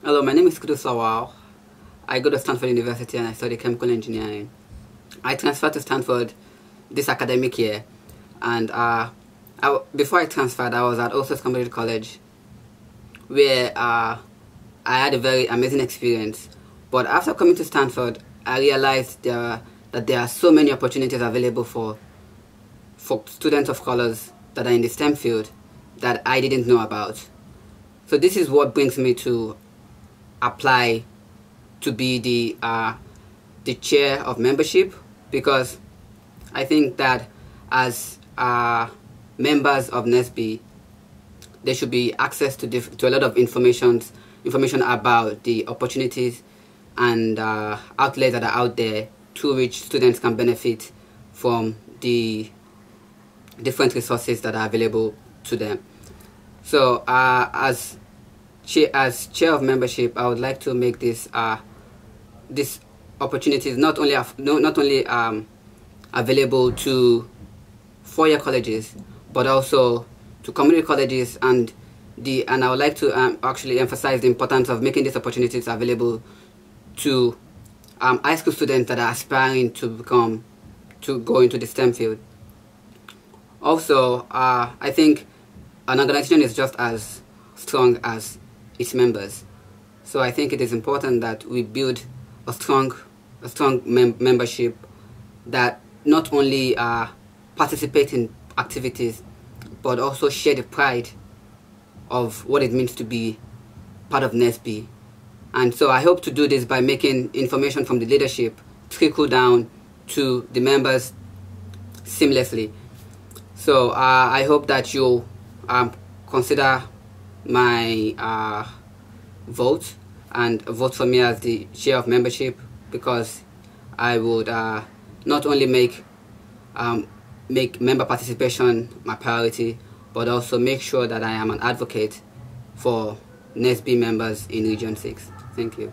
Hello, my name is Kudus Lawal. I go to Stanford University and I study chemical engineering. I transferred to Stanford this academic year, and before I transferred, I was at Ossos Community College, where I had a very amazing experience. But after coming to Stanford, I realized that there are so many opportunities available for students of colors that are in the STEM field that I didn't know about. So this is what brings me to apply to be the chair of membership, because I think that as members of NSBE, there should be access to a lot of information about the opportunities and outlets that are out there through which students can benefit from the different resources that are available to them. So as chair of membership, I would like to make this opportunities not only available to four-year colleges, but also to community colleges, and I would like to actually emphasize the importance of making these opportunities available to high school students that are aspiring to go into the STEM field. Also, I think an organization is just as strong as its members. So I think it is important that we build a strong membership that not only participate in activities, but also share the pride of what it means to be part of NSBE. And so I hope to do this by making information from the leadership trickle down to the members seamlessly. So I hope that you'll consider my vote and vote for me as the chair of membership, because I would not only make member participation my priority, but also make sure that I am an advocate for NSBE members in Region 6. Thank you.